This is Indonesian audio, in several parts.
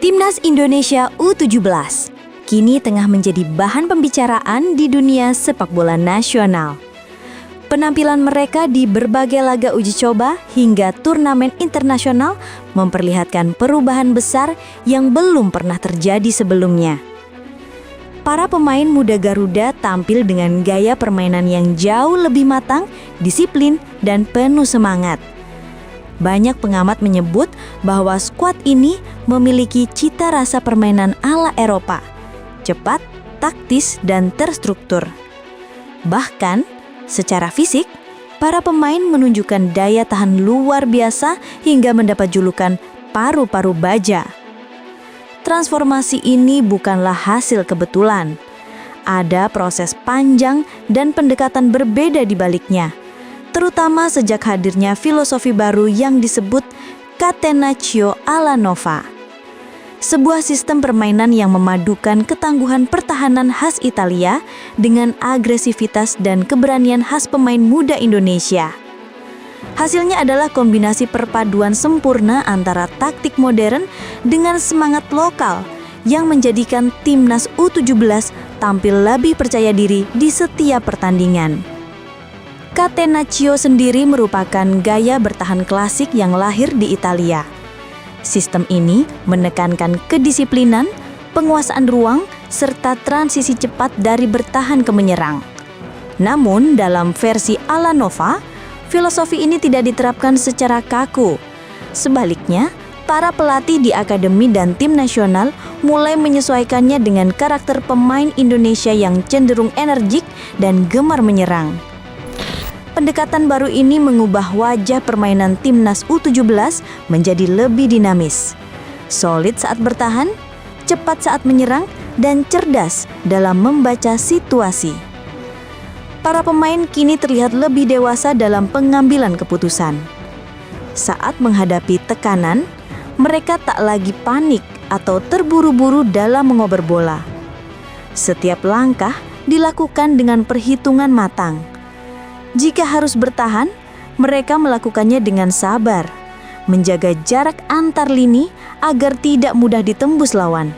Timnas Indonesia U17 kini tengah menjadi bahan pembicaraan di dunia sepak bola nasional. Penampilan mereka di berbagai laga uji coba hingga turnamen internasional memperlihatkan perubahan besar yang belum pernah terjadi sebelumnya. Para pemain muda Garuda tampil dengan gaya permainan yang jauh lebih matang, disiplin, dan penuh semangat. Banyak pengamat menyebut bahwa skuad ini memiliki cita rasa permainan ala Eropa, cepat, taktis, dan terstruktur. Bahkan, secara fisik, para pemain menunjukkan daya tahan luar biasa hingga mendapat julukan paru-paru baja. Transformasi ini bukanlah hasil kebetulan. Ada proses panjang dan pendekatan berbeda di baliknya, terutama sejak hadirnya filosofi baru yang disebut Catenaccio alla Nova. Sebuah sistem permainan yang memadukan ketangguhan pertahanan khas Italia dengan agresivitas dan keberanian khas pemain muda Indonesia. Hasilnya adalah kombinasi perpaduan sempurna antara taktik modern dengan semangat lokal yang menjadikan Timnas U17 tampil lebih percaya diri di setiap pertandingan. Catenaccio sendiri merupakan gaya bertahan klasik yang lahir di Italia. Sistem ini menekankan kedisiplinan, penguasaan ruang, serta transisi cepat dari bertahan ke menyerang. Namun, dalam versi alla Nova, filosofi ini tidak diterapkan secara kaku. Sebaliknya, para pelatih di akademi dan tim nasional mulai menyesuaikannya dengan karakter pemain Indonesia yang cenderung energik dan gemar menyerang. Pendekatan baru ini mengubah wajah permainan Timnas U17 menjadi lebih dinamis. Solid saat bertahan, cepat saat menyerang, dan cerdas dalam membaca situasi. Para pemain kini terlihat lebih dewasa dalam pengambilan keputusan. Saat menghadapi tekanan, mereka tak lagi panik atau terburu-buru dalam mengoper bola. Setiap langkah dilakukan dengan perhitungan matang. Jika harus bertahan, mereka melakukannya dengan sabar, menjaga jarak antar lini agar tidak mudah ditembus lawan.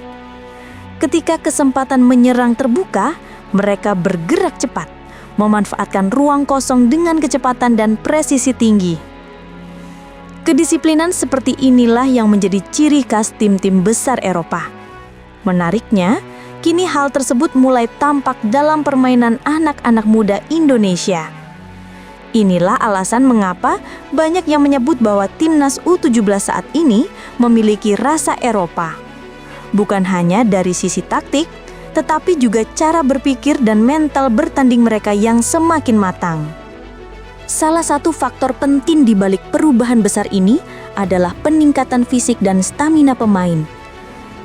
Ketika kesempatan menyerang terbuka, mereka bergerak cepat, memanfaatkan ruang kosong dengan kecepatan dan presisi tinggi. Kedisiplinan seperti inilah yang menjadi ciri khas tim-tim besar Eropa. Menariknya, kini hal tersebut mulai tampak dalam permainan anak-anak muda Indonesia. Inilah alasan mengapa banyak yang menyebut bahwa Timnas U17 saat ini memiliki rasa Eropa. Bukan hanya dari sisi taktik, tetapi juga cara berpikir dan mental bertanding mereka yang semakin matang. Salah satu faktor penting di balik perubahan besar ini adalah peningkatan fisik dan stamina pemain.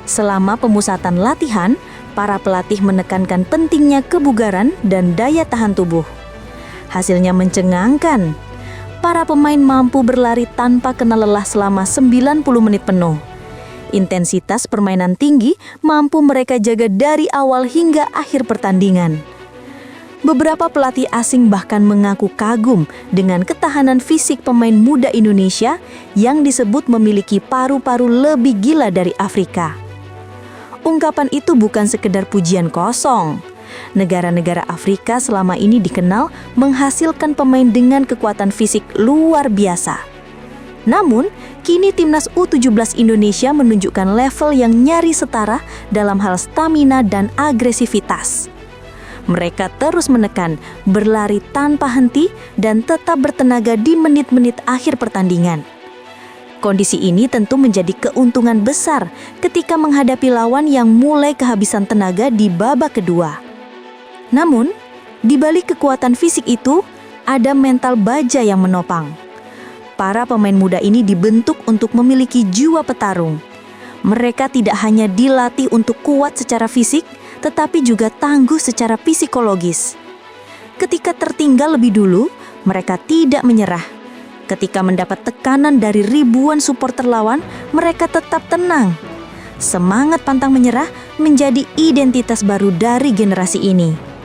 Selama pemusatan latihan, para pelatih menekankan pentingnya kebugaran dan daya tahan tubuh. Hasilnya mencengangkan. Para pemain mampu berlari tanpa kena lelah selama 90 menit penuh. Intensitas permainan tinggi mampu mereka jaga dari awal hingga akhir pertandingan. Beberapa pelatih asing bahkan mengaku kagum dengan ketahanan fisik pemain muda Indonesia yang disebut memiliki paru-paru lebih gila dari Afrika. Ungkapan itu bukan sekedar pujian kosong. Negara-negara Afrika selama ini dikenal menghasilkan pemain dengan kekuatan fisik luar biasa. Namun, kini Timnas U17 Indonesia menunjukkan level yang nyaris setara dalam hal stamina dan agresivitas. Mereka terus menekan, berlari tanpa henti, dan tetap bertenaga di menit-menit akhir pertandingan. Kondisi ini tentu menjadi keuntungan besar ketika menghadapi lawan yang mulai kehabisan tenaga di babak kedua. Namun, di balik kekuatan fisik itu, ada mental baja yang menopang. Para pemain muda ini dibentuk untuk memiliki jiwa petarung. Mereka tidak hanya dilatih untuk kuat secara fisik, tetapi juga tangguh secara psikologis. Ketika tertinggal lebih dulu, mereka tidak menyerah. Ketika mendapat tekanan dari ribuan supporter lawan, mereka tetap tenang. Semangat pantang menyerah menjadi identitas baru dari generasi ini.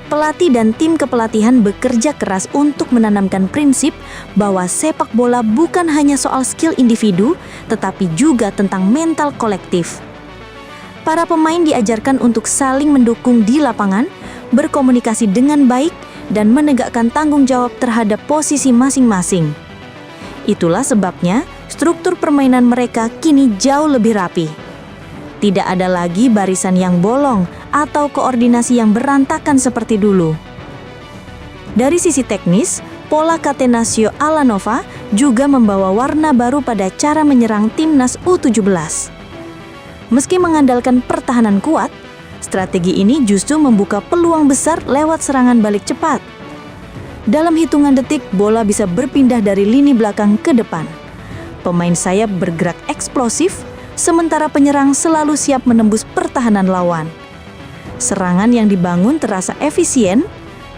Pelatih dan tim kepelatihan bekerja keras untuk menanamkan prinsip bahwa sepak bola bukan hanya soal skill individu, tetapi juga tentang mental kolektif. Para pemain diajarkan untuk saling mendukung di lapangan, berkomunikasi dengan baik, dan menegakkan tanggung jawab terhadap posisi masing-masing. Itulah sebabnya struktur permainan mereka kini jauh lebih rapi. Tidak ada lagi barisan yang bolong atau koordinasi yang berantakan seperti dulu. Dari sisi teknis, pola Catenaccio alla Nova juga membawa warna baru pada cara menyerang timnas U17. Meski mengandalkan pertahanan kuat, strategi ini justru membuka peluang besar lewat serangan balik cepat. Dalam hitungan detik, bola bisa berpindah dari lini belakang ke depan. Pemain sayap bergerak eksplosif, sementara penyerang selalu siap menembus pertahanan lawan. Serangan yang dibangun terasa efisien,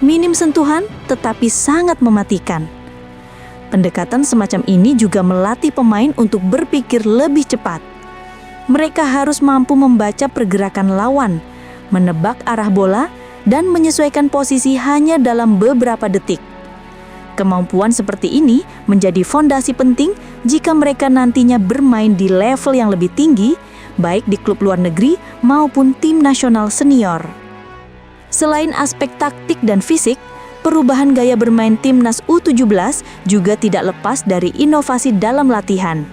minim sentuhan, tetapi sangat mematikan. Pendekatan semacam ini juga melatih pemain untuk berpikir lebih cepat. Mereka harus mampu membaca pergerakan lawan, menebak arah bola, dan menyesuaikan posisi hanya dalam beberapa detik. Kemampuan seperti ini menjadi fondasi penting jika mereka nantinya bermain di level yang lebih tinggi, baik di klub luar negeri maupun tim nasional senior. Selain aspek taktik dan fisik, perubahan gaya bermain timnas U17 juga tidak lepas dari inovasi dalam latihan.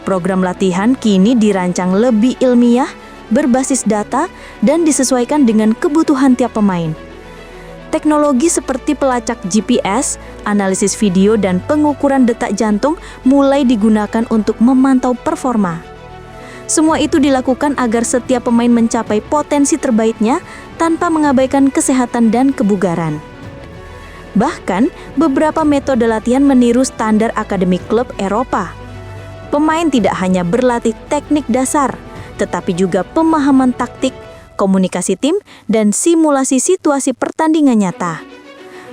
Program latihan kini dirancang lebih ilmiah, berbasis data, dan disesuaikan dengan kebutuhan tiap pemain. Teknologi seperti pelacak GPS, analisis video, dan pengukuran detak jantung mulai digunakan untuk memantau performa. Semua itu dilakukan agar setiap pemain mencapai potensi terbaiknya tanpa mengabaikan kesehatan dan kebugaran. Bahkan, beberapa metode latihan meniru standar akademi klub Eropa. Pemain tidak hanya berlatih teknik dasar, tetapi juga pemahaman taktik, komunikasi tim, dan simulasi situasi pertandingan nyata.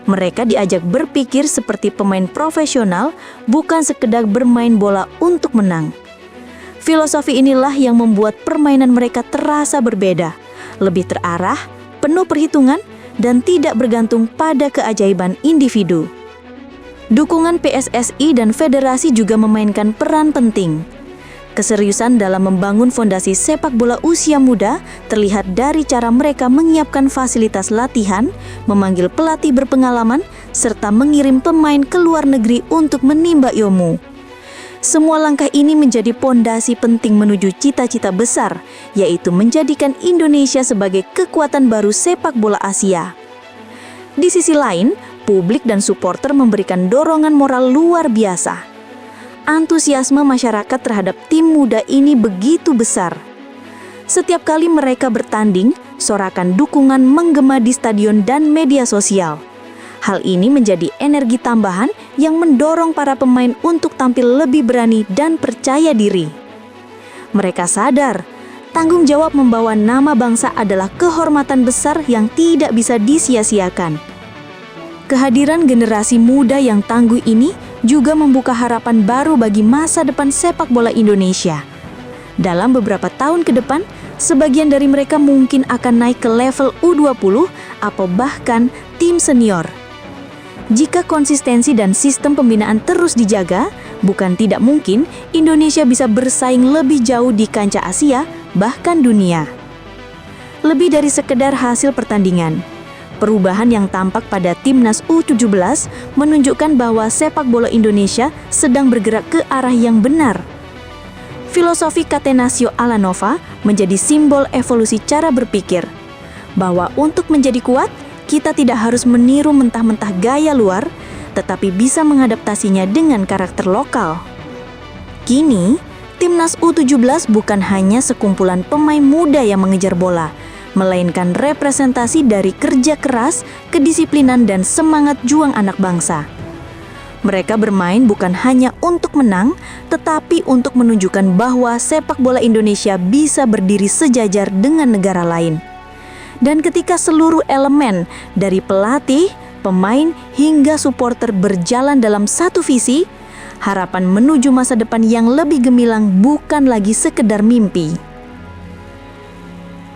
Mereka diajak berpikir seperti pemain profesional, bukan sekedar bermain bola untuk menang. Filosofi inilah yang membuat permainan mereka terasa berbeda, lebih terarah, penuh perhitungan, dan tidak bergantung pada keajaiban individu. Dukungan PSSI dan federasi juga memainkan peran penting. Keseriusan dalam membangun fondasi sepak bola usia muda terlihat dari cara mereka menyiapkan fasilitas latihan, memanggil pelatih berpengalaman, serta mengirim pemain ke luar negeri untuk menimba ilmu. Semua langkah ini menjadi pondasi penting menuju cita-cita besar, yaitu menjadikan Indonesia sebagai kekuatan baru sepak bola Asia. Di sisi lain, publik dan supporter memberikan dorongan moral luar biasa. Antusiasme masyarakat terhadap tim muda ini begitu besar. Setiap kali mereka bertanding, sorakan dukungan menggema di stadion dan media sosial. Hal ini menjadi energi tambahan yang mendorong para pemain untuk tampil lebih berani dan percaya diri. Mereka sadar, tanggung jawab membawa nama bangsa adalah kehormatan besar yang tidak bisa disia-siakan. Kehadiran generasi muda yang tangguh ini juga membuka harapan baru bagi masa depan sepak bola Indonesia. Dalam beberapa tahun ke depan, sebagian dari mereka mungkin akan naik ke level U20 atau bahkan tim senior. Jika konsistensi dan sistem pembinaan terus dijaga, bukan tidak mungkin Indonesia bisa bersaing lebih jauh di kancah Asia, bahkan dunia. Lebih dari sekedar hasil pertandingan, perubahan yang tampak pada timnas U17 menunjukkan bahwa sepak bola Indonesia sedang bergerak ke arah yang benar. Filosofi Catenaccio alla Nova menjadi simbol evolusi cara berpikir, bahwa untuk menjadi kuat, kita tidak harus meniru mentah-mentah gaya luar, tetapi bisa mengadaptasinya dengan karakter lokal. Kini, timnas U17 bukan hanya sekumpulan pemain muda yang mengejar bola, melainkan representasi dari kerja keras, kedisiplinan, dan semangat juang anak bangsa. Mereka bermain bukan hanya untuk menang, tetapi untuk menunjukkan bahwa sepak bola Indonesia bisa berdiri sejajar dengan negara lain. Dan ketika seluruh elemen dari pelatih, pemain, hingga supporter berjalan dalam satu visi, harapan menuju masa depan yang lebih gemilang bukan lagi sekedar mimpi.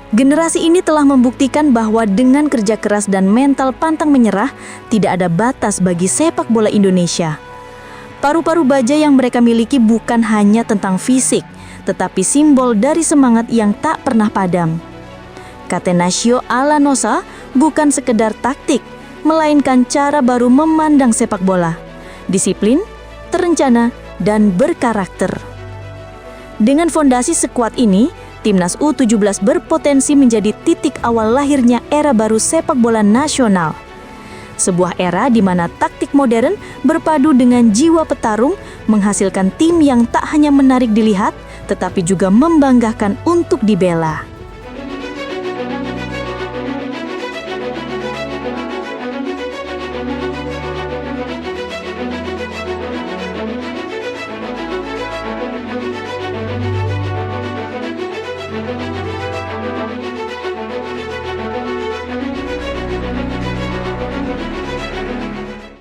Generasi ini telah membuktikan bahwa dengan kerja keras dan mental pantang menyerah, tidak ada batas bagi sepak bola Indonesia. Paru-paru baja yang mereka miliki bukan hanya tentang fisik, tetapi simbol dari semangat yang tak pernah padam. Catenaccio alla Nosa bukan sekedar taktik, melainkan cara baru memandang sepak bola. Disiplin, terencana, dan berkarakter. Dengan fondasi sekuat ini, Timnas U17 berpotensi menjadi titik awal lahirnya era baru sepak bola nasional. Sebuah era di mana taktik modern berpadu dengan jiwa petarung menghasilkan tim yang tak hanya menarik dilihat, tetapi juga membanggakan untuk dibela.